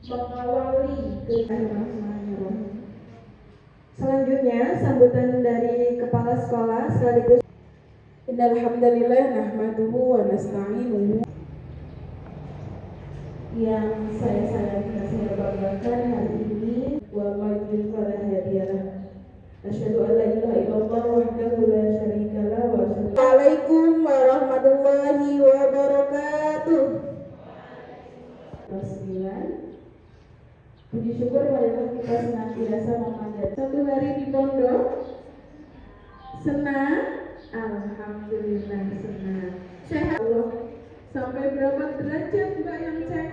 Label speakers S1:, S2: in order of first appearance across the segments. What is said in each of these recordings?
S1: mengawali Bismillahirrahmanirrahim. Selanjutnya sambutan dari kepala sekolah sekaligus innal hamdalillah nahmaduhu wa nasta'inuhu. Yang saya banggakan hari ini wa majid fala hadiyalah. Asyhadu an la ilaha illallah wahdahu la syarika lah wa asyhadu Assalamualaikum warahmatullahi wabarakatuh. 9. Puji syukur marilah kita senantiasa memanjat. Satu hari di pondok senang, alhamdulillah senang. Sehat Allah. Sampai berapa derajat Mbak yang cek?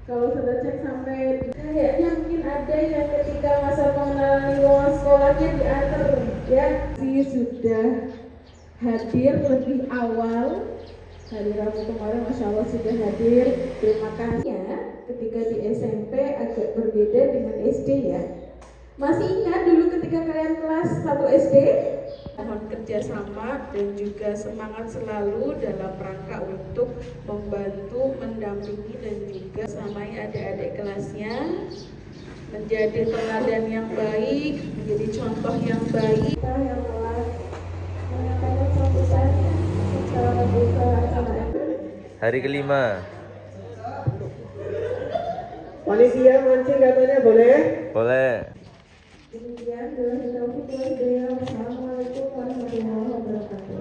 S1: Kalau sudah cek sampai kayaknya mungkin ada yang ketika masa pengenalan lingkungan sekolahnya diantar ya. Sudah hadir lebih awal hari Rabu kemarin, Masya Allah sudah hadir. Terima kasih ya. Ketika di SMP agak berbeda dengan SD ya. Masih ingat dulu ketika kalian kelas 1 SD? Mohon kerjasama dan juga semangat selalu dalam rangka untuk membantu, mendampingi dan juga samai adik-adik kelasnya menjadi teladan yang baik, menjadi contoh yang baik. Kita yang telah menyampaikan sambutannya secara membuka acara
S2: hari kelima.
S3: Panitia mancing katanya boleh?
S2: Boleh.
S1: Demikian Assalamualaikum warahmatullahi wabarakatuh.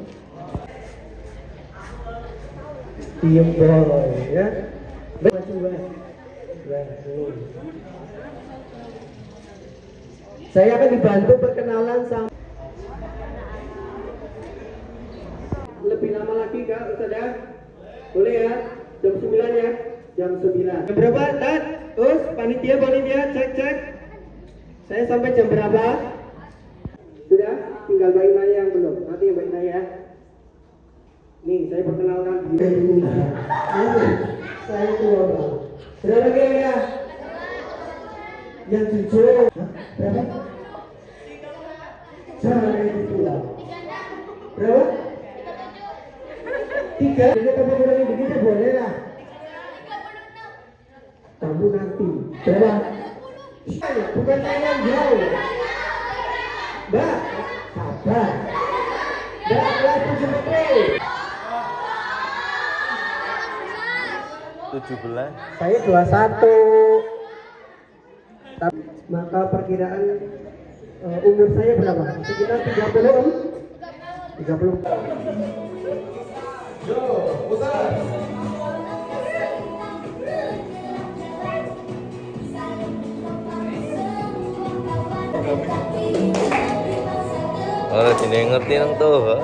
S3: Diem boy ya. Maju Saya akan dibantu perkenalan sama lebih lama lagi Kak Ustaz ya. Boleh ya? Jam 9 ya. Jam 9. Jam berapa? Tat? Terus panitia cek. Saya sampai jam berapa? Sudah? Tinggal Mbak Inaya yang belum. Nanti Mbak Inaya. Nih, saya perkenalkan diri. Saya keluar. Sudah lagi ya? Yang jujur. Berapa? Jangan itu lah. Berapa? 3. Jadi kamu kurangi begitu boleh lah. Kamu nanti. Berapa? Bukan saya yang jauh. Mbak, sabar. Mbak, kelas
S2: 17.
S3: Saya 21. Maka perkiraan umur saya berapa? Sekitar 30. 30. Yo, putar.
S2: Oh, sini ngerti nang tuh.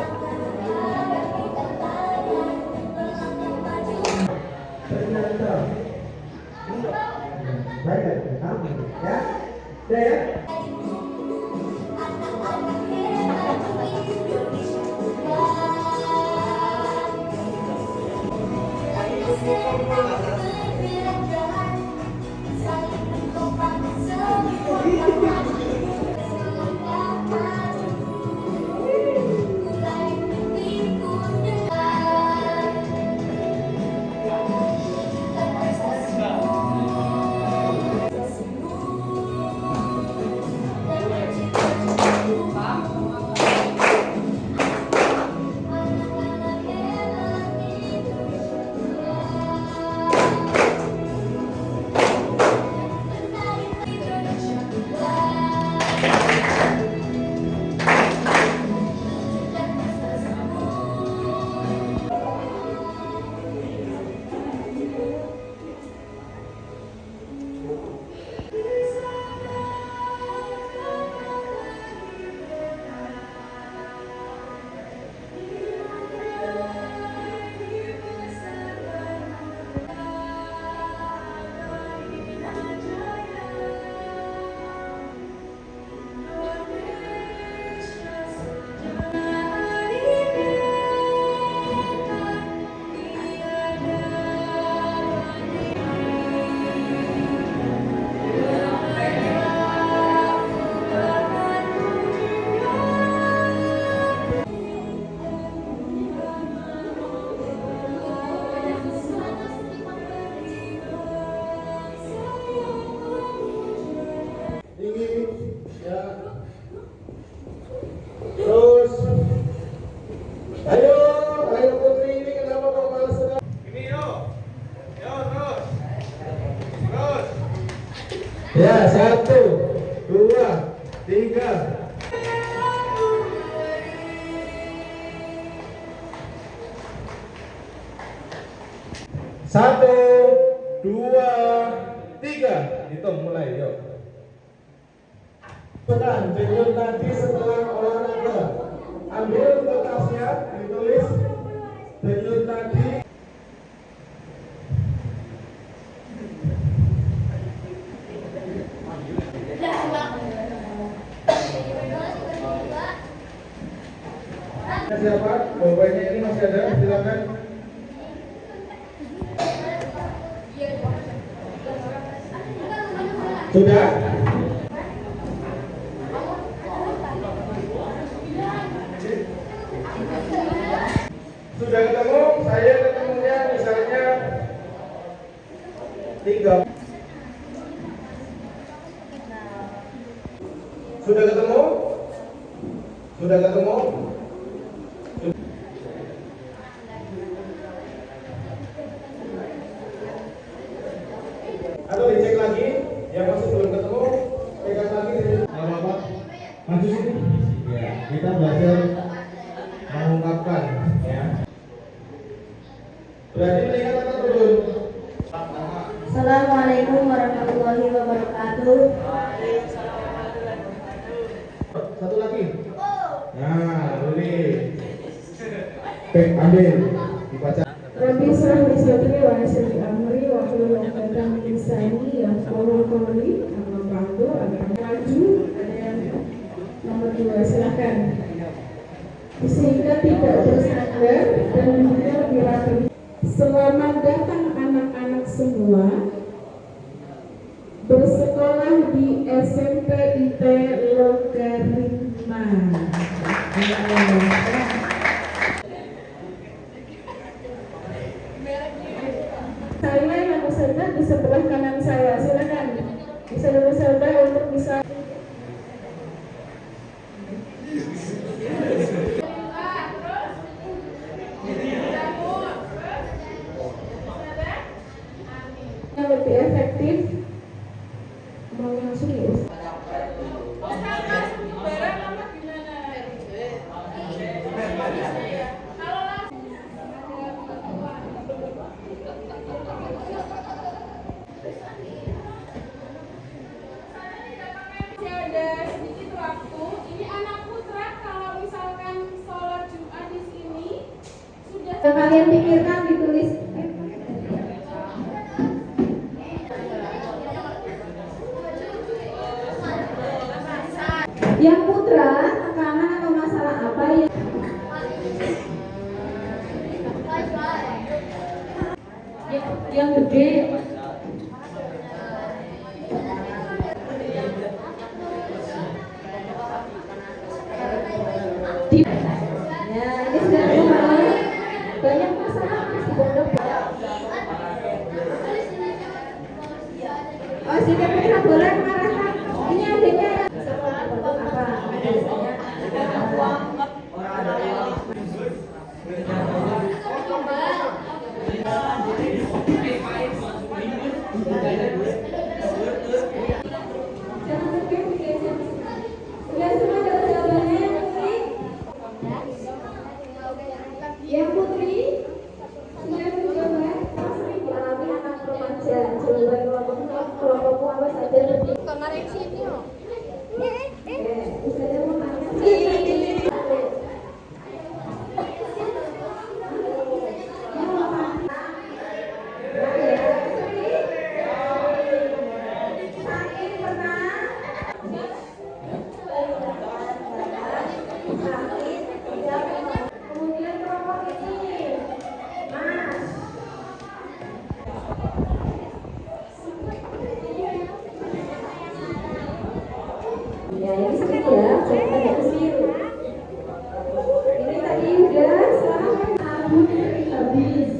S4: Ya, 1, 2, 3. Satu, dua, tiga. Hitung mulai, yuk. Tenang, denyut nadi setelah olahraga. Ambil kertasnya, ditulis denyut nadi. Siapa? Bapaknya ini masih ada, silakan. Sudah? Sudah ketemu? Saya ketemunya misalnya 3. Sudah ketemu? Sudah ketemu? Atau dicek lagi? Yang masih belum ketemu, pegang lagi. Nggak apa-apa. Maju sini. Ya, kita belajar mengungkapkan. Ya. Berarti melihat atau turun?
S5: Assalamualaikum warahmatullahi wabarakatuh.
S4: Satu lagi. Nah, boleh. Ambil. Dibaca.
S1: Rabbi israh li sadri wa yassir li amri wa hlul 'uqdatam min lisani yafqahu qawli. Amma ba'du, ada yang maju, ada yang nomor 2, silakan. Sehingga tidak bersandar dan juga dirapi. Selamat datang anak-anak semua bersekolah di SMP IT Logarima. Saya yang beserta di sebelah kanan saya, silakan bisa beserta untuk bisa. Yang lebih efektif mau langsung ya.
S6: Ada sedikit waktu. Ini anak putra kalau misalkan sholat Jumat di sini sudah
S5: Kalian pikirkan ditulis. Yang putra, tekanan atau masalah apa yang gede? Ya, ini sudah mulai banyak masalah di pondok. Oh, si Putra boleh mengarahkan. Ini adanya yang apa?
S1: Sudah semua dapat jawabannya yang Putri? Yang Putri? Sudah menjawab? Pasti dialami anak remaja. Jawaban kelompokmu apa saja lebih. Bisa ada mau tanya? Kemudian kelompok ini, Mas. Ya, ini sedikit ya, saya tanya ke sini. Ini tadi udah selamat habis.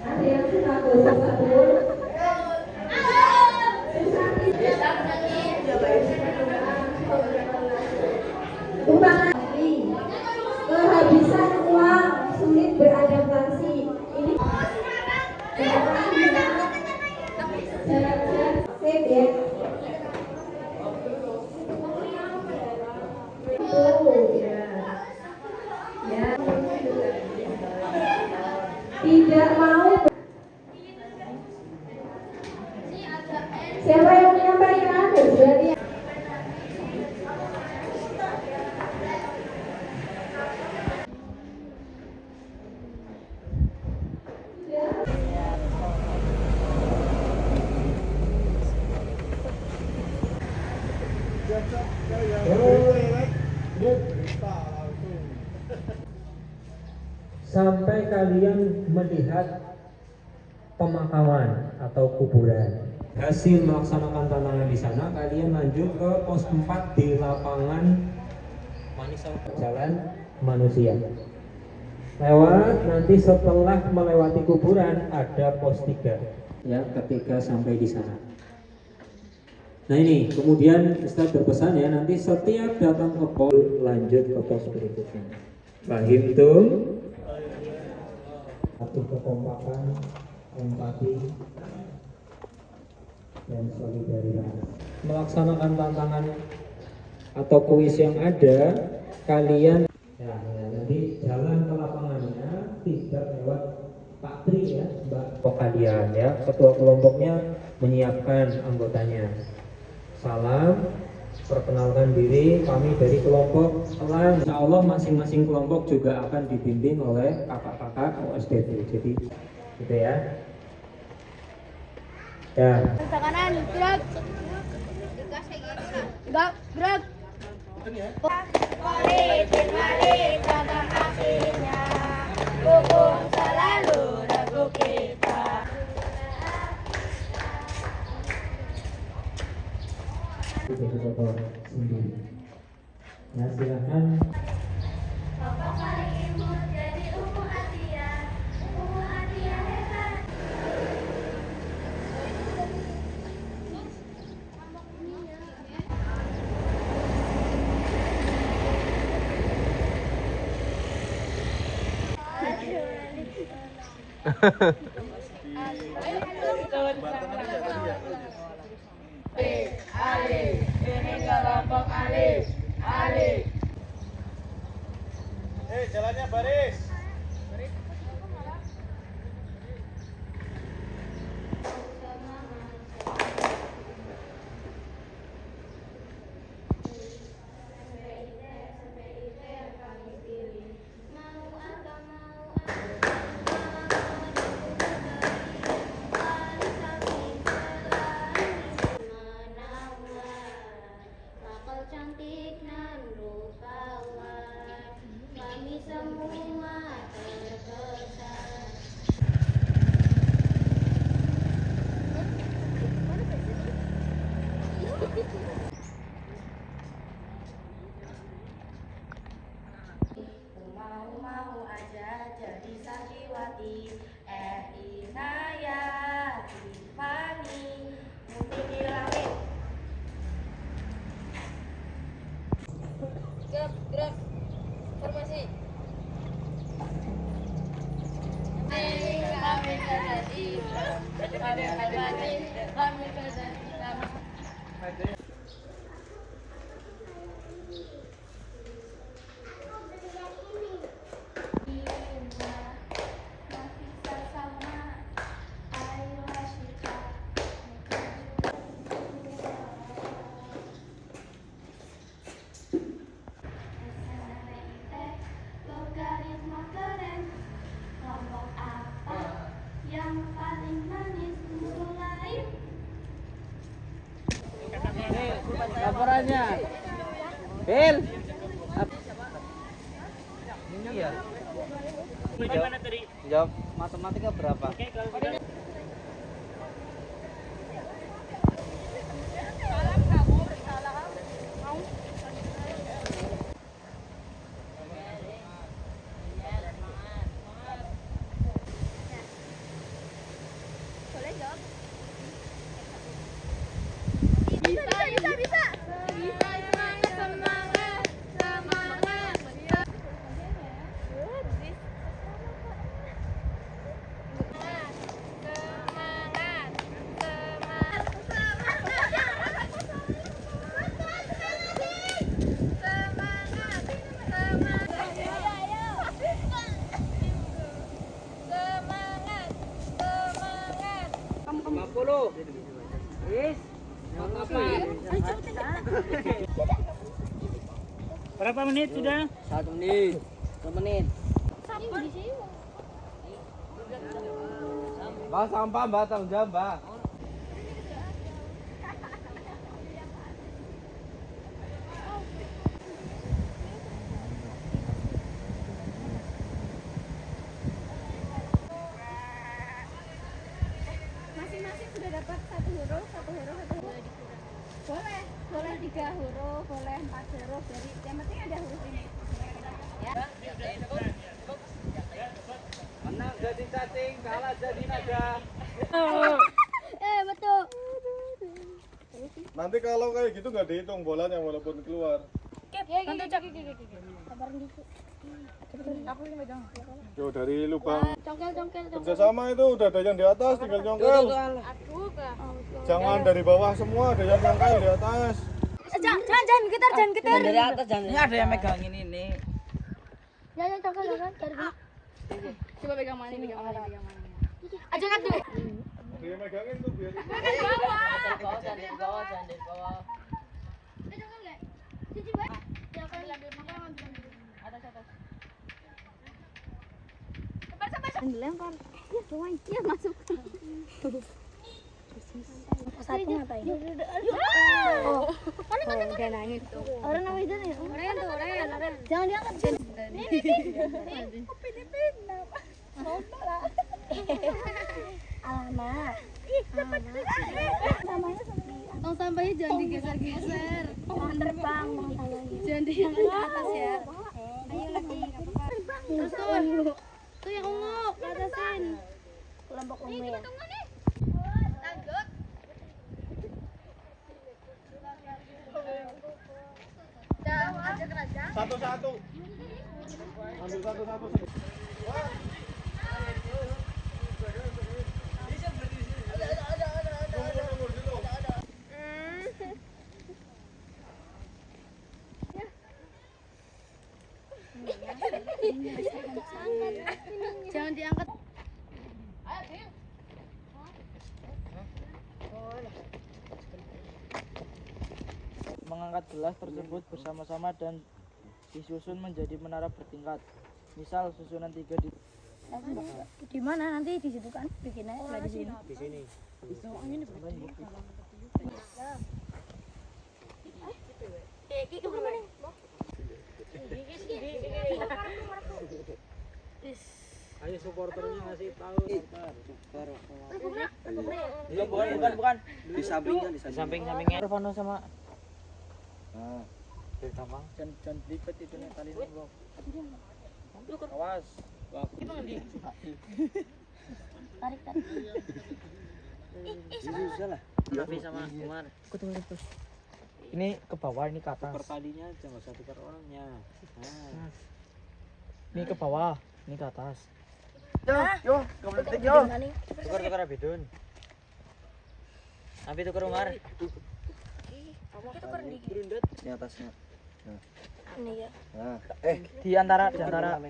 S1: Ada yang suka gosok-gosok. Umpangan kehabisan uang, sulit beradaptasi. Ini sip ya.
S7: Sampai kalian melihat pemakaman atau kuburan. Hasil melaksanakan tantangan di sana, kalian lanjut ke pos 4 di lapangan Jalan Manusia. Lewat nanti setelah melewati kuburan ada pos 3 ya, ketika sampai di sana. Nah ini kemudian Ustaz berpesan ya, nanti setiap datang ke pos lanjut ke pos berikutnya. Fahim tuh satu kekompakan, empati, dan solidaritas. Melaksanakan tantangan atau kuis yang ada, kalian ya, nanti jalan ke lapangannya tidak lewat Pak Tri ya, Mbak kalian ya, ketua kelompoknya menyiapkan anggotanya. Salam, perkenalkan diri, kami dari kelompok Elang. Insya Allah masing-masing kelompok juga akan dibimbing oleh kakak-kakak OSDP. Jadi gitu ya. Ya.
S5: Kanan, gerak. Gerak, gerak. Wali, tangan akhirnya. Hukum selalu ragu kita.
S7: Jadi kotor sendiri. Ya silakan.
S5: Bapak paling imut jadi umum Atia hebat.
S4: Jalannya baris.
S5: Cantik nan rupawan, kami semua terkesan. Mau aja jadi santriwati, Inayah, Tiffany, mungkin di langit. Gerak, formasi. Logaritma keren. Kelompok apa yang paling manis mulai?
S3: Laporannya. Bel.
S2: Ini ya.
S3: Jawab matematika berapa?
S5: Bisa. Semangat.
S3: Berapa menit sudah? 1 menit. 2 menit.
S4: Mbak sampah mbak, tanggung jawab mbak.
S5: Boleh 3 huruf, boleh 4 huruf. Jadi yang penting ada huruf ini. Ya.
S3: Menang jadi cacing, kalah jadi naga.
S5: Betul.
S4: Nanti kalau kayak gitu nggak dihitung bolanya walaupun keluar. Yo dari lubang
S5: Congkel.
S4: kerjasama itu udah ada yang di atas tinggal nyongkel. Jangan dari bawah semua, ada yang nyongkel di atas.
S5: Jangan getar.
S3: Dari atas jangan. Ini ada yang megangin ini.
S5: Jangan congkel dari dulu. Coba pegang mana. Aja kan dulu.
S4: Ada yang megangin tuh biar.
S3: Jangan di bawah.
S5: Dilempar. Ya, tuan. Ya, masuk. Satu ngapain? Oh, udah nangis tuh. Orang nangis nih. Orang. Jangan diangkat. Nih. Alamak. Tong sampahnya jangan digeser-geser. Terbang. Jangan diangkat ke atas ya. Ayo lagi. Terus tuh. Tuh yang ungu, ke atasin. Kelompok ungu ya. Lanjut.
S4: Satu-satu. Ambil satu-satu.
S5: Jangan diangkat.
S3: Mengangkat gelas tersebut bersama-sama dan disusun menjadi menara bertingkat. Misal susunan 3 di
S5: Di mana nanti di situ kan bikinnya di sini.
S3: di sini. Ayo supporternya ngasih tahu. Bukan. Di sampingnya. Irfano sama. Nah, gampang. Jangan lipet itu nih talinya, Bro. Awas.
S5: Tarik.
S3: Susah lah. Nafi sama Umar. Ini ke bawah, ini ke atas. Tukar talinya aja, nggak usah tukar orangnya. Nah. Ini ke bawah, ini ke atas. Yo, kebelet yo. Tukar Abidun. Nafi tukar Umar. Tukar di atasnya. Nah.
S5: Ini ya.
S3: Nah, di antara atas.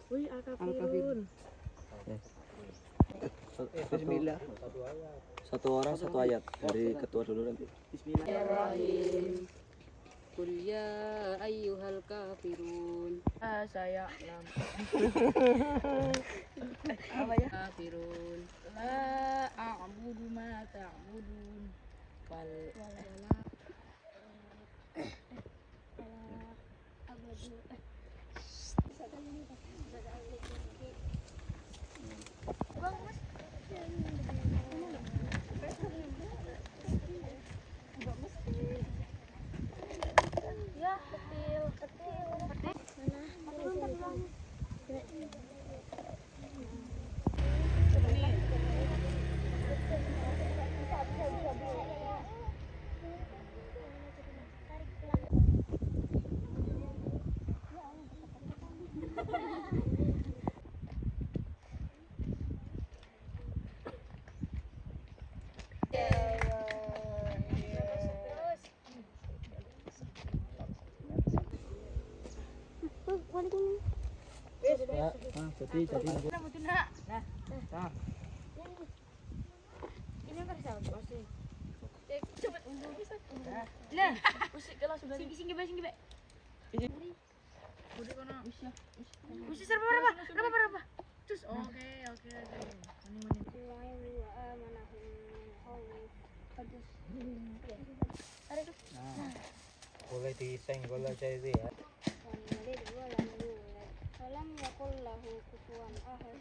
S1: Wih, Al-Kafirun.
S3: Bismillah. Satu orang satu ayat dari ketua dulu nanti.
S8: Bismillahirrahmanirrahim. Qul ya ayyuhal kafirun. Saya lam. Apa ya? Kafirun. La a'budu ma ta'budun. Wala.
S3: Ya, jadi. Nah.
S5: Ini kan sama masih. Coba bisa.
S8: Nah, usik kelas sudah. Singgi be. Udah kono. Usik serba berapa? Terus oke. Mani.
S7: Boleh disenggol aja itu ya.
S5: Walam yakul lahu kufuwan ahad.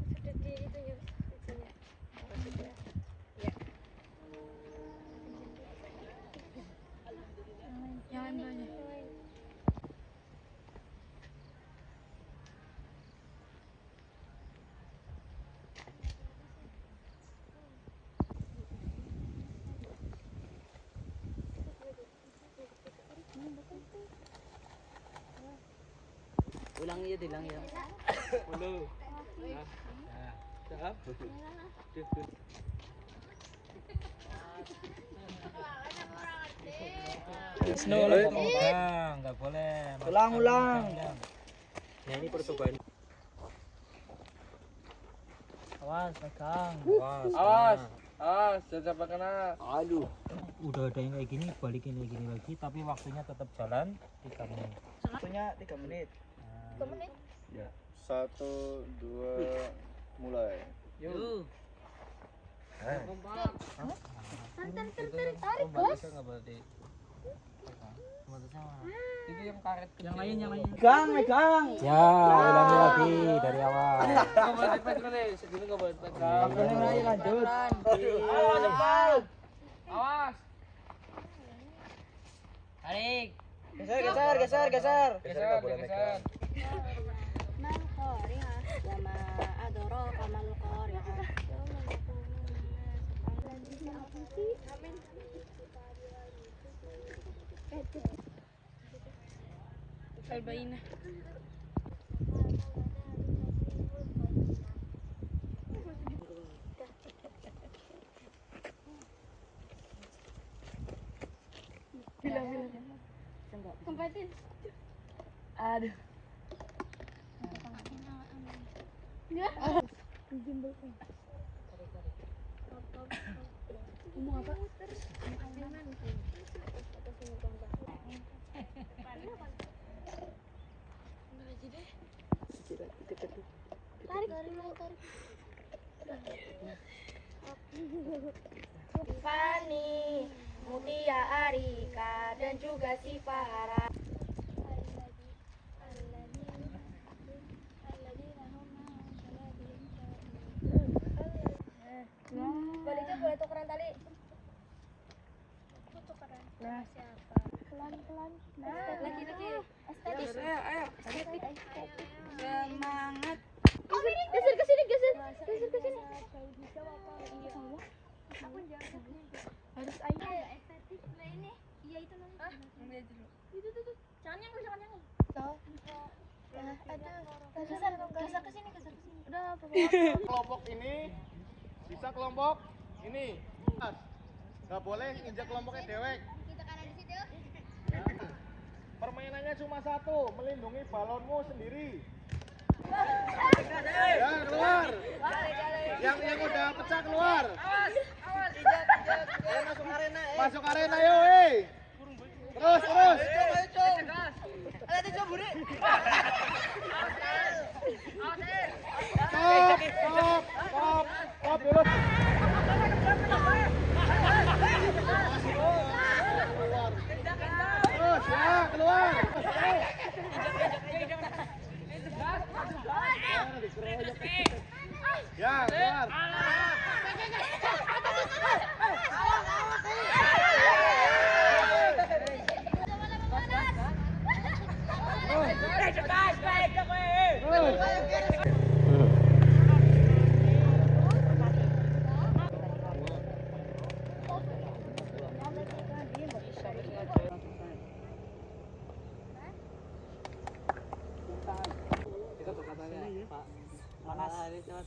S5: Sudah di itu ya. Yang lain.
S3: Ulang ya, dilang ya. Ulo. Siap.
S7: Snow lah pegang, nggak boleh.
S3: Ulang. Ya ini percobaan. Awas, pegang.
S7: Awas.
S3: Jangan kena. Aduh.
S7: Udah ada yang kayak gini, balikin kayak gini lagi, tapi waktunya tetap jalan 3 menit.
S3: Waktunya 3 menit.
S5: 3 menit.
S4: Ya. 1, 2, mulai.
S3: Yuk.
S5: Tarik, Bos.
S7: Nggak boleh di. Itu yang karet.
S3: Yang lain. Megang.
S7: Ya, ulangi lagi dari awal.
S3: Enggak boleh dipegang nih, segini enggak boleh dipegang. Lanjut. Awas, cepat. Awas. Tarik. Geser.
S5: Mal qari'ah wa ma adraka mal qari'ah. Al-Bayyinah. Kempatin.
S6: Aduh.
S5: Enggak. Ngomong apa? Fani, Mutia Arika dan juga si Farah. Baliknya boleh tukeran tali. Tukeran. Nah, siapa? Pelan-pelan. Lagi. Estetis. Ayo. Estetik. Semangat. Oh, ini geser ke sini. Aku jangan. Harus ayo. Estetik. Nah ini. Iya itu nanti. Itu. Jangan yang. Tuh. Aduh. Geser ke sini. Udah,
S4: Kelompok ini bisa kelompok ini. Nggak boleh injak kelompoknya dewek.
S5: kita kan ada di situ.
S4: Permainannya cuma satu, melindungi balonmu sendiri. Ya, keluar. Yang udah pecah keluar.
S3: Awas, injak. Masuk arena,
S4: Masuk arena yuk, Terus.
S3: Ada tujuh buri.
S4: Stop dulu. Terus, ya, keluar. Ya, keluar.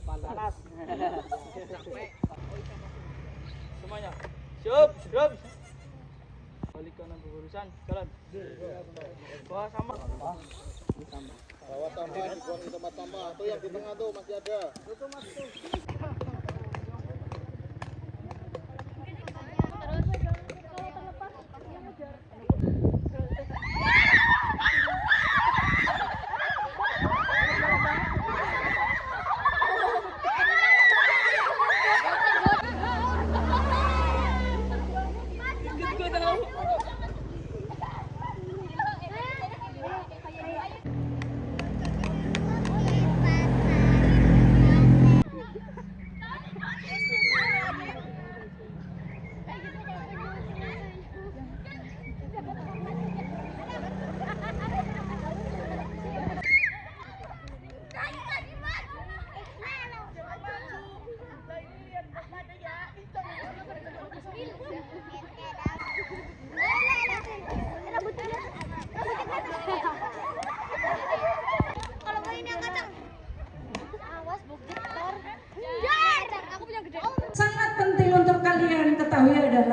S3: Panas. Semuanya. Siap. Balik kanan berurusan. Jalan. Bawa sama.
S4: Bawa tambah, dibuang di tempat tambah. Tuh yang di tengah tuh masih ada.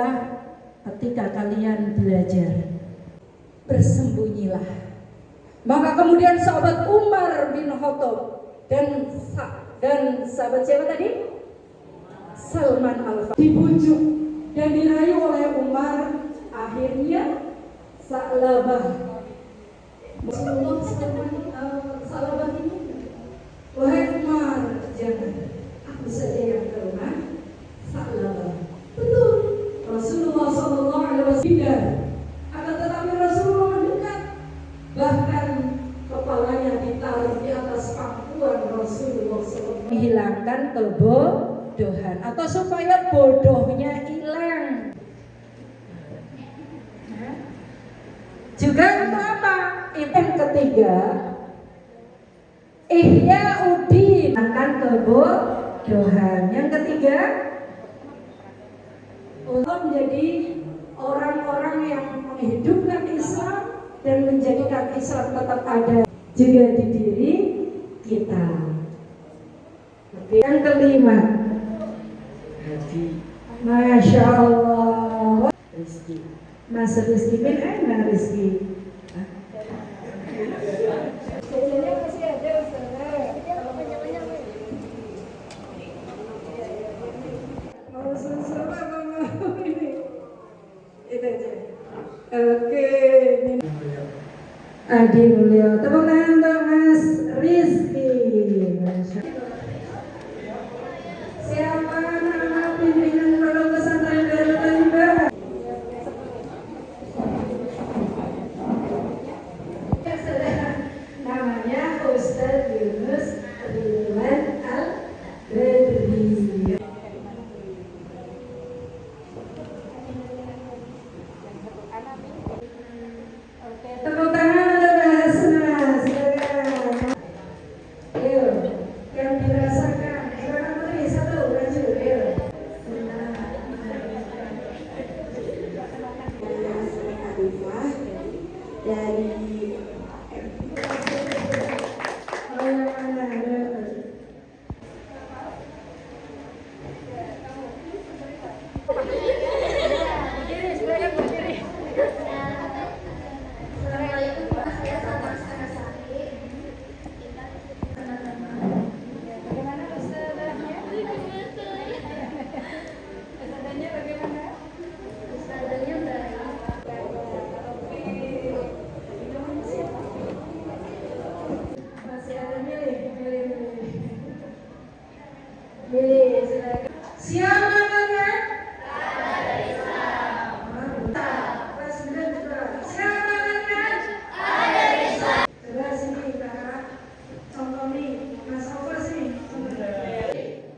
S9: adalah ketika kalian belajar, bersembunyilah. Maka kemudian sahabat Umar bin Khattab dan sahabat siapa tadi? Salman Al-Farisi dibujuk dan dirayu oleh Umar. Akhirnya Sa'labah Rasulullah Sa'labah ini, wahai Umar, jangan, aku saja yang ke rumah Sa'labah. Betul, Rasulullah SAW akan tetapi Rasulullah mendekat, bahkan kepalanya ditaruh di atas pangkuan Rasulullah SAW, menghilangkan kebodohan atau supaya bodohnya hilang. Juga untuk apa? Yang ketiga, Ihya'uddin, akan kebodohan. Yang ketiga, untuk menjadi orang-orang yang menghidupkan Islam dan menjadikan Islam tetap ada juga di diri kita. Oke. Yang kelima, Masya Allah, Mas Rizky bin Aina Rizky. Jajannya masih ada, Ustaz. Mau susu apa mau ini? Itu aja. Oke. Adi Mulyo, tepuk tangan untuk Mas Rizky. Siapa nama pimpinan Pondok Pesantren Darul Thaibah? Namanya Ustaz Yunus Ridwan Al-Badri. Tepuk tangan untuk Hasna. Silakan. Ayo, yang dirasakan. Silakan Putri, satu, maju. Ayo. Dari siapa namanya? Ada Islam. Kelas 9 juga. Siapa namanya? Ada Islam. Coba sini Kak. Contoh nih, Mas Opa sini.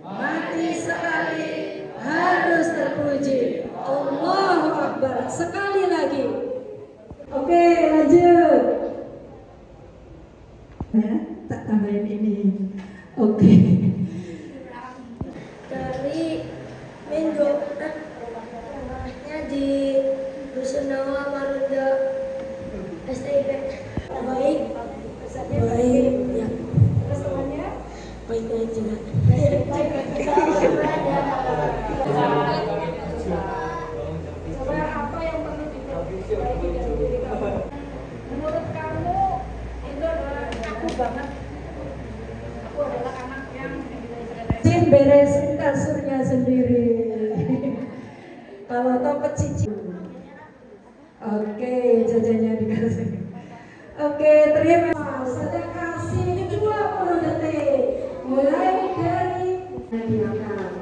S9: Mati sekali harus terpuji. Allahu Akbar. Sekali lagi. Oke, lanjut. Ya, tak tambahin ini. Oke.
S5: Dari Minggu rumahnya di Dusun Nawa Marunda STIP. Baik ya. Terus temannya baik juga.
S6: Coba apa yang perlu diperbaiki dari diri kamu? Menurut kamu itu adalah aku banget. Aku adalah anak yang
S9: Cin beresin kasurnya sendiri. Kalau topet cicing. Oke, jajannya dikasih. Oke, terima kasih. Saya kasih 20 detik. Mulai dari diangkat.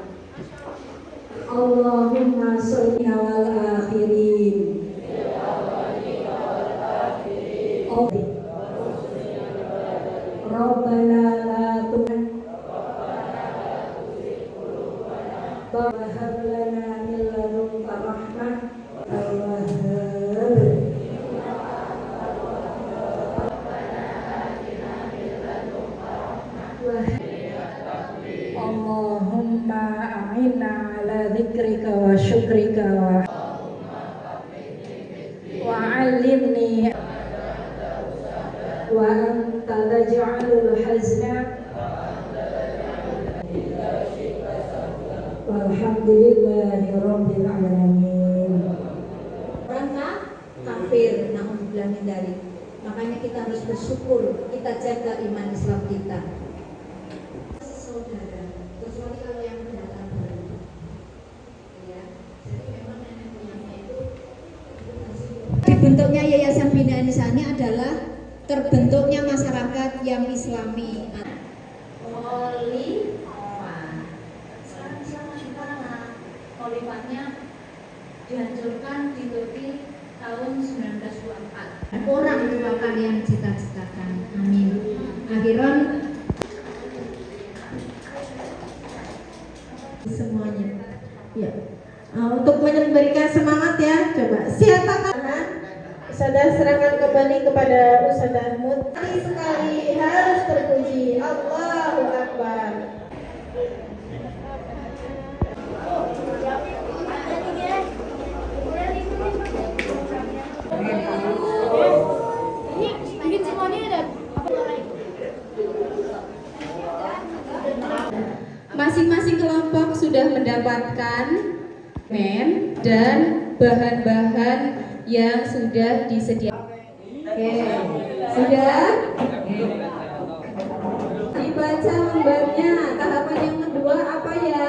S9: Allahumma sholli alal akhirin. Rabbana la Wahab lana min ladunka rahmah Al-Wahhab. Allahumma a'inna ala dzikrika wa syukrika wa 'allimni wa anta taj'alul hazna. Walhamdulillahi rabbil alamin. mudah hindari. Makanya kita harus bersyukur, kita jaga iman Islam kita. Saudara, kecuali kalau yang pendatang baru, ya. Jadi memang nenek moyangnya itu dibentuknya Yayasan Binaan Nisani adalah terbentuknya masyarakat yang Islami. Khalifahnya dihancurkan di Turki tahun 1924. Orang tua kalian cita-citakan. Amin. Akhiran semuanya. Ya. Untuk memberikan semangat ya, coba siapa kanan?
S1: Ustazah serahkan kembali kepada Ustazah Ahmad.
S9: Sekali harus terpuji. Allahu Akbar. Masing-masing kelompok sudah mendapatkan men dan bahan-bahan yang sudah disediakan. Oke, sudah dibaca lembarnya. Tahapan yang kedua apa ya?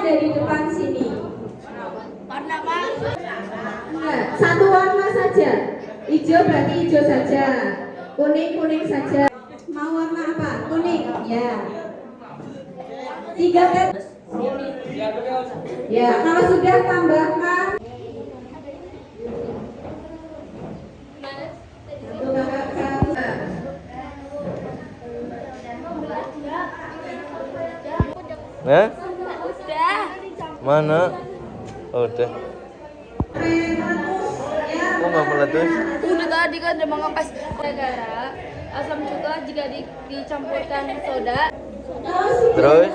S9: Dari depan sini.
S5: Warna apa?
S9: Enggak, satu warna saja. Hijau berarti hijau saja. Kuning kuning saja. Mau warna apa? Kuning. Ya. 3 tes. Ya, kalau sudah tambahkan.
S2: Nah? Mana? Oh, udah. Kok nggak meletus?
S5: Udah tadi kan udah mengepas gara-gara asam juga jika dicampurkan soda.
S2: Terus?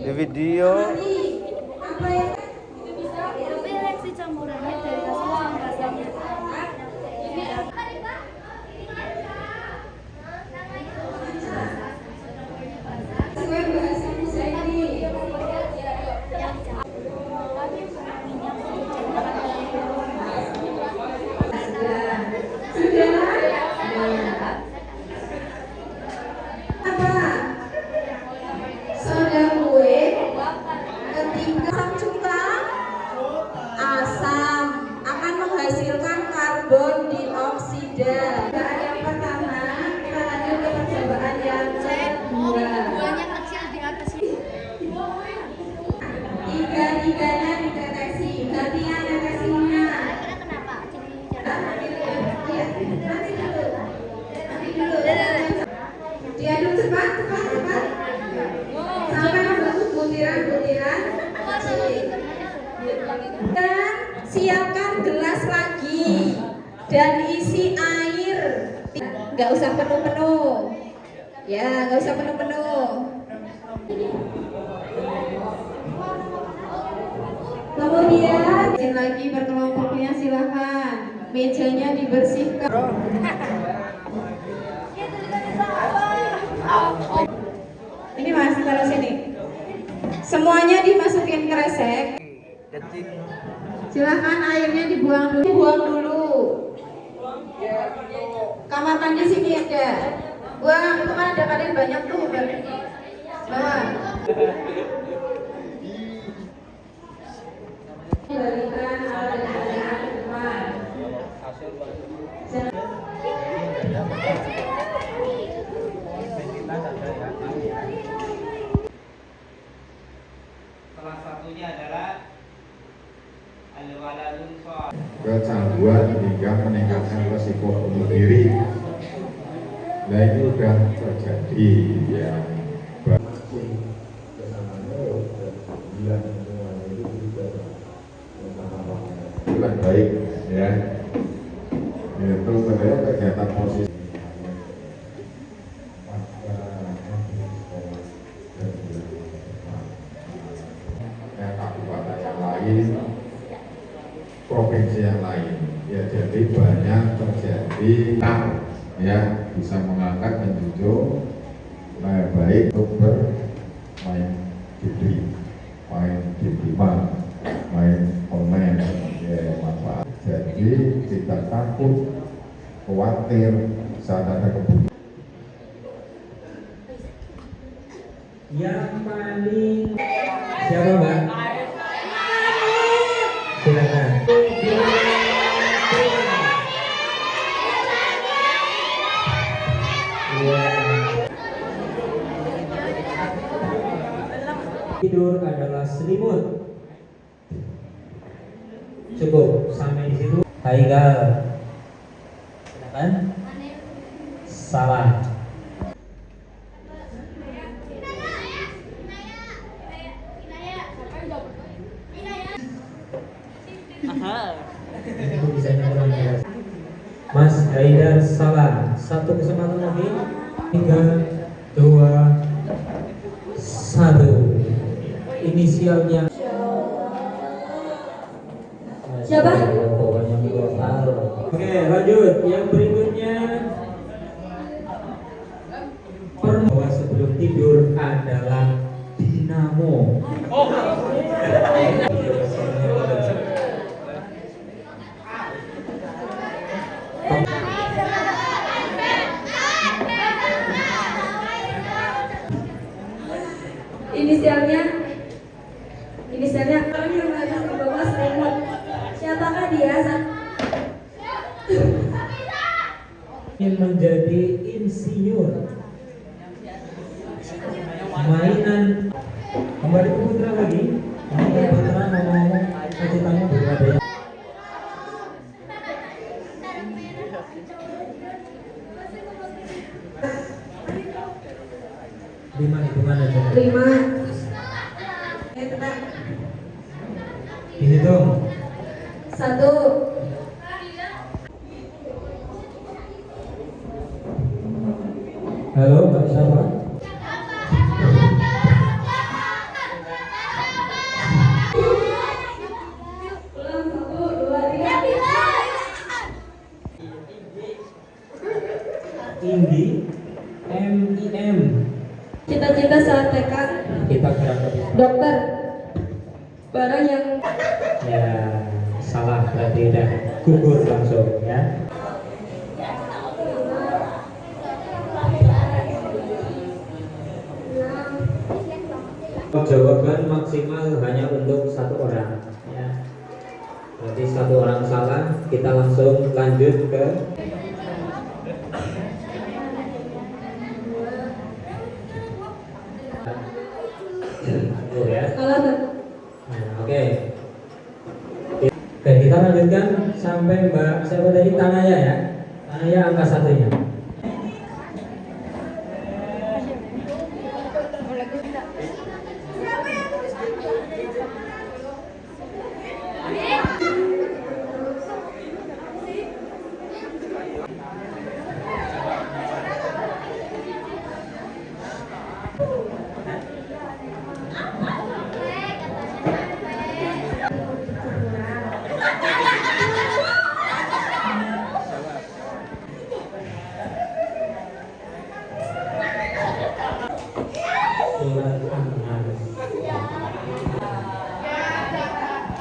S2: Di video.
S5: Tapi reaksi campurannya dari asam
S9: karbon dioksida. Yang pertama, kita lanjut ke percobaan yang kedua.
S5: Buahnya kecil di atas ini.
S9: Tiga-tiganya dideteksi. Gantian deteksinya.
S5: Kenapa?
S9: Diaduk cepat. Sampai membentuk butiran-butiran. Dan siapkan gelas lagi dan isi air. Nggak usah penuh-penuh. Ya, nggak usah penuh-penuh. Kemudian lagi berkelompoknya silahkan. Mejanya dibersihkan. Ini Mas, taruh sini. Semuanya dimasukin kresek. Silahkan airnya dibuang dulu. Buang dulu. Kamar mandi sini ada. Buang, itu kan ada kalian banyak tuh. Bawa. Berikan alat-alat rumah.
S3: Salah satunya adalah al-waladun shalih.
S4: Kecanduan hingga meningkatkan resiko bunuh diri. Nah ini sudah terjadi ya. Bukan baik ya. Itu sebenarnya kegiatan positif. Kabupaten yang lain, provinsi yang lain, ya jadi banyak terjadi ya bisa mengangkat dan menjunjung baik untuk bermain judi, main game, main online, ya manfaat. Jadi khawatir saat ada kebutuhan.
S7: Yang paling siapa Mbak? Silakan. Tidur adalah selimut. Cukup sampai di situ. Haikal. Silakan. Salah. Itu bisanya kurang jelas. Mas Haidar salah. Satu kesempatan lagi. 3, 2, 1. Inisialnya
S9: Siapa?
S7: Oke, lanjut. Yang berikutnya bahwa sebelum tidur adalah dinamo.
S9: Inisialnya orang yang harus membawa selimut. Siapakah dia?
S7: Ingin menjadi insinyur. Mainan kembali ke Putra lagi. Putra ngomong cita-citanya berbeda. Lima itu mana tuh?
S9: 5.
S7: Ini dong.
S9: 1.
S7: Halo, Mbak siapa? Indi MIM.
S9: Cita-cita saat TK
S7: Kita berangkat.
S9: dokter. Barang yang
S7: Ya, salah berarti udah gugur langsung ya. Jawaban maksimal hanya untuk 1 orang ya. Berarti 1 orang salah, kita langsung lanjut ke ya.
S9: salah.
S7: Oke. Oke, kita lanjutkan sampai Mbak siapa tadi? Tanaya ya. Tanaya angka 1-nya.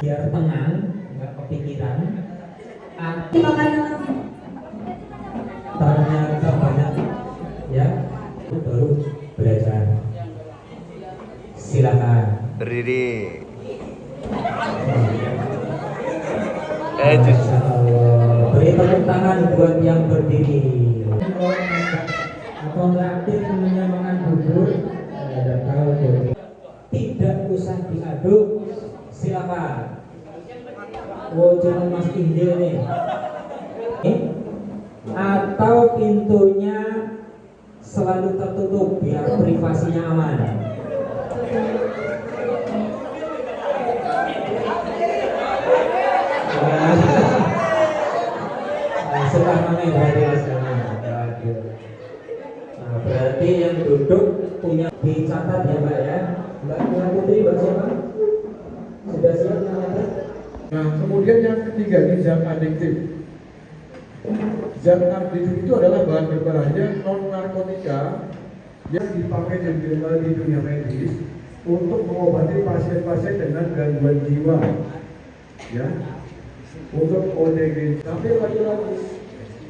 S7: Biar tenang, nggak kepikiran. Ternyata banyak ya, itu baru belajar. Silakan.
S2: Berdiri.
S7: Masya Allah. Beri tepuk tangan buat yang berdiri. Kontraktif menyamakan bubur. Ada tahu tuh. Tidak usah diaduk. Silakan. Oh, cuma Mas Indil nih. Atau pintunya selalu tertutup biar privasinya aman. Setelah mana berarti nah, berarti yang duduk punya dicatat ya Mbak ya. Mbak Putri, Mbak siapa? Sudah siap mencatat?
S10: Nah, kemudian yang ketiga ini zat adiktif. Zat adiktif itu adalah bahan berbahaya non narkotika yang dipakai dan dikenal di dunia medis untuk mengobati pasien-pasien dengan gangguan jiwa, ya, untuk ODGJ. Tapi lagi-lagi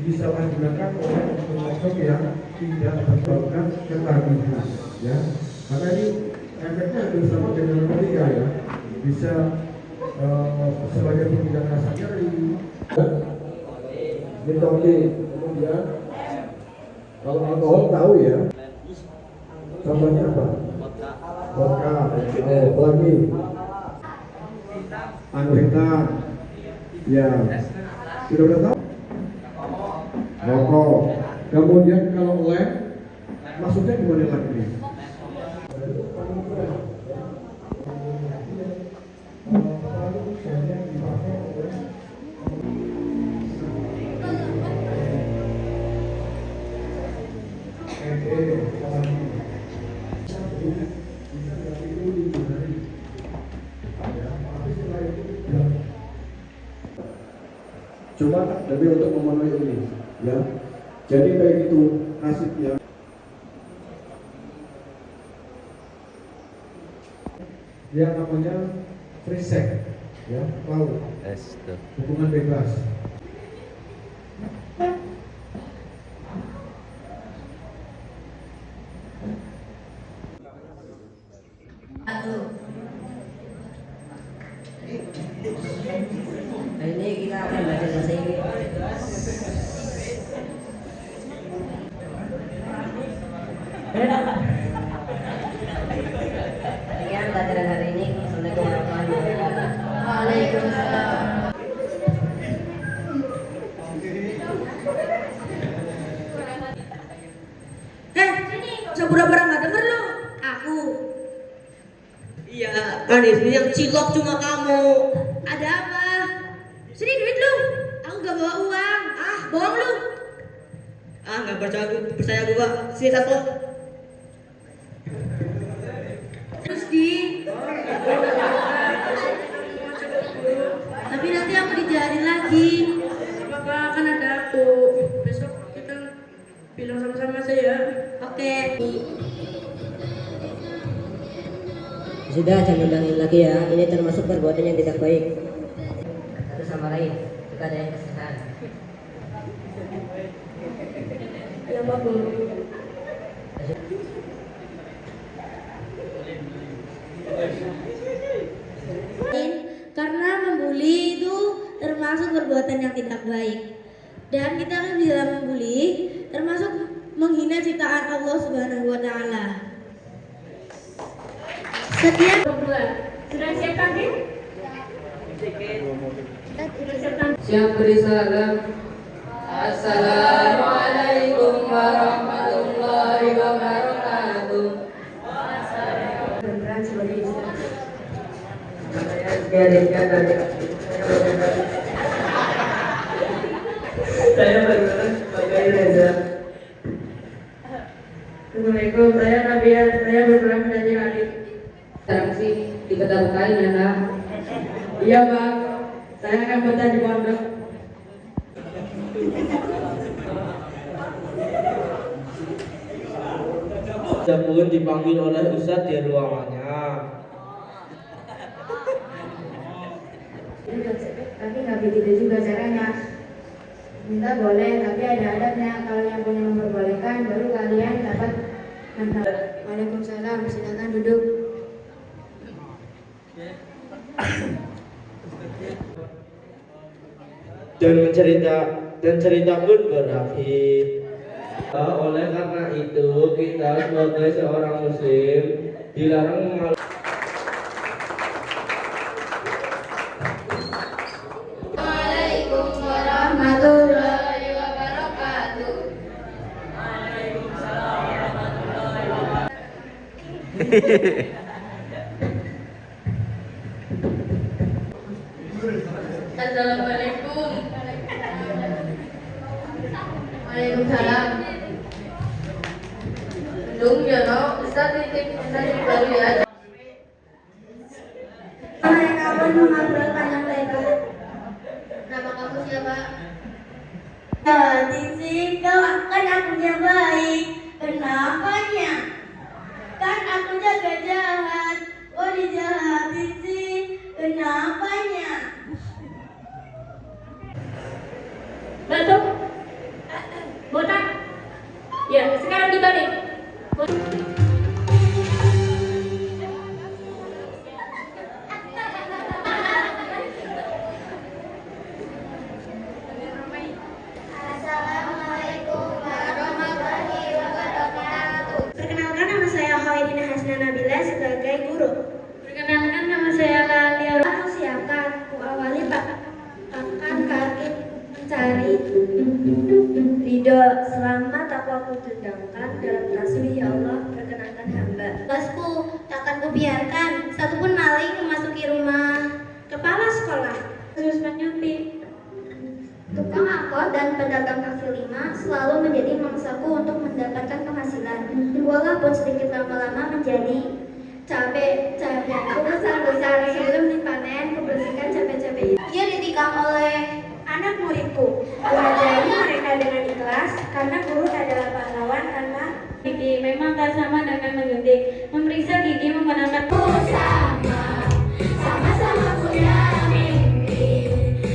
S10: disalahgunakan oleh oknum-oknum yang tidak menyebabkan ketagihan, ya. Maka ini efeknya hampir sama dengan narkotika, ya. Bisa sebagai penghilang rasa nyeri, nikotin, kemudian kalau alkohol tahu ya, contohnya apa? Vodka, apalagi anggrek, ya, sudah tahu? Rokok. Kemudian kalau lem, maksudnya gimana lagi? Cuma lebih untuk memenuhi ini, ya. Jadi baik itu nasibnya. Yang namanya free sex, ya, tahu? Hubungan bebas.
S11: Ini kita akan belajar bahasa Inggris. Sekian pelajaran hari ini. Assalamualaikum warahmatullahi wabarakatuh. Waalaikumsalam.
S8: Pura-pura nggak denger lu. Aku.
S11: Iya, kan ini yang cilok cuma kamu.
S8: Ada apa? Sini duit lu. Aku gak bawa uang. Ah, bohong lu.
S11: Ah, nggak percaya gua. Sini satu.
S8: Terus di. Tapi nanti aku dijarin lagi.
S6: Apa kan ada aku. Besok kita bilang sama-sama saja.
S8: Oke.
S11: Sudah, jangan ulangin lagi ya. Ini termasuk perbuatan yang tidak baik. Satu sama lain, jika ada yang kesalahan.
S6: Ya, Pak Guru.
S8: Karena membuli itu termasuk perbuatan yang tidak baik. Dan kita kan di dalam membuli termasuk menghina ciptaan Allah Subhanahu wa taala. Sekian.
S6: Sudah siap kaki?
S11: Siap beri salam. Assalamualaikum warahmatullahi wabarakatuh.
S6: Beneran sebagai istri.
S11: Saya benar sebagai Reza.
S6: Assalamualaikum, saya Nabia, saya berperan menjadi adik.
S11: Sekarang sih diketahui ya nak.
S6: Iya Bang, saya akan betah di pondok.
S3: Pun dipanggil oleh Ustadz di ruangannya.
S5: Tapi nggak begitu juga caranya. Minta boleh, tapi ada adabnya. Kalau yang punya memperbolehkan, baru kalian dapat manfaat. Waalaikumsalam, silakan duduk.
S3: Dan cerita pun berakhir. Oleh karena itu kita sebagai seorang muslim dilarang mengalami.
S5: Waalaikumsalam warahmatullahi wabarakatuh.
S6: Assalamualaikum.
S5: Waalaikumsalam.
S6: Dong ya no, Ustaz titip saya baru ya.
S5: Mereka pun mengobrol panjang lebar. Nama kamu siapa? Tisi, kau akan akunya baik. Kenapanya? Kan aku jaga jahat. Oh dijahat Tisi. Kenapanya?
S6: Betul. Ya, sekarang dibalik.
S5: Assalamualaikum warahmatullahi wabarakatuh.
S8: Perkenalkan, nama saya Khairina Hasna Nabila sebagai guru.
S5: Perkenalkan, nama saya Lalia.
S8: Aku siapkan, ku awali akan kaki mencari ridho selama takwaku tegangkan dalam tasbih ya Allah, perkenankan hamba. Tugasku takkan kubiarkan satupun maling memasuki rumah kepala sekolah. Terus menyuntik. Tukang angkot dan pedagang kaki lima selalu menjadi mangsaku untuk mendapatkan penghasilan. Walaupun sedikit lama-lama menjadi cabai-cabai besar-besar sebelum dipanen, kubersihkan cabai-cabai. Ia ditikam oleh anak muridku. Kuajari mereka dengan ikhlas karena guru adalah pahlawan tanpa
S5: Gigi memang tak sama dengan menyuntik. Memeriksa gigi menggunakan
S8: sama-sama punya mimpi.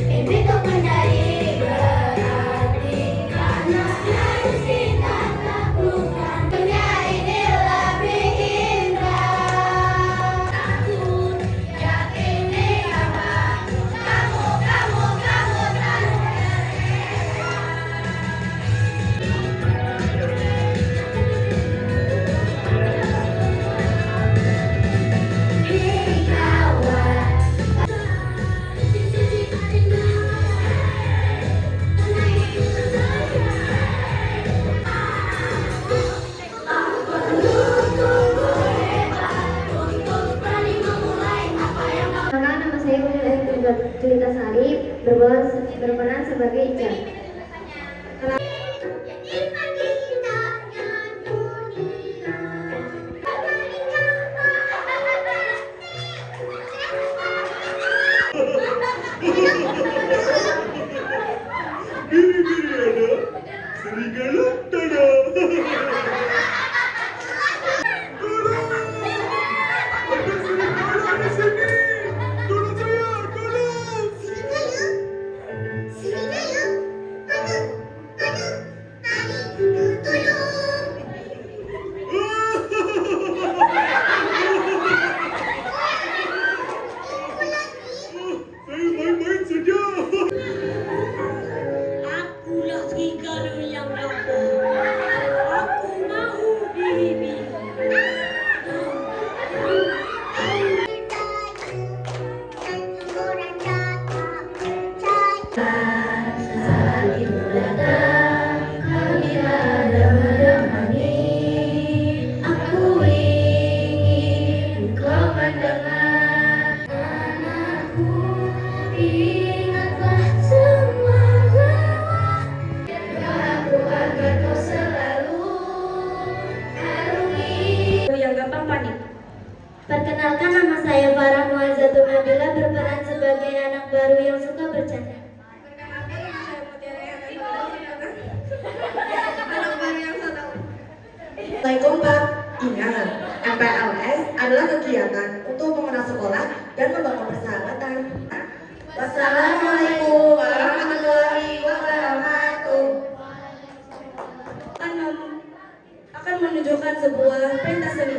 S8: Mimpi untuk menjadi berarti karena harus kita taklukkan. Dunia ini lebih indah. Aku yakini kamu Hey kawan. Nama saya Jelita Sari, berperan sebagai Ica. Akulah serigala yang dapat. Aku mau diri. Saat itu datang, kami ada menemani. Aku ingin kau mendengar. Anakku, ingatlah semua lewat. Aku agar kau selalu arungi.
S6: Yang gampang panik.
S8: Perkenalkan, nama saya Farah Muazzatun Nabila, berperan sebagai anak baru yang suka bercanda.
S9: Assalamualaikum Pak. Ingat, MPLS adalah kegiatan untuk mengenal sekolah dan membangun persahabatan. Wassalamualaikum warahmatullahi wabarakatuh.
S8: Akan menunjukkan sebuah pentas seni.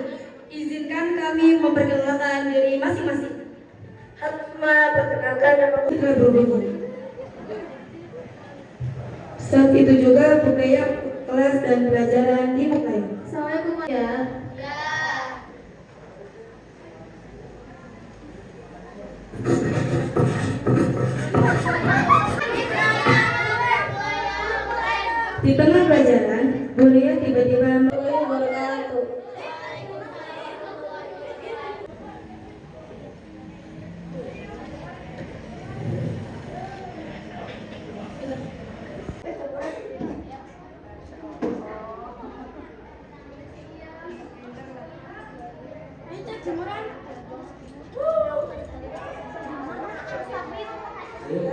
S8: Izinkan kami memperkenalkan diri masing-masing. Hatma, perkenalkan nama Putra Berhubung. Saat itu juga budaya kelas dan pelajaran dimulai. Assalamualaikum ya. Di tengah pelajaran, Bulia tiba-tiba
S7: Ayo,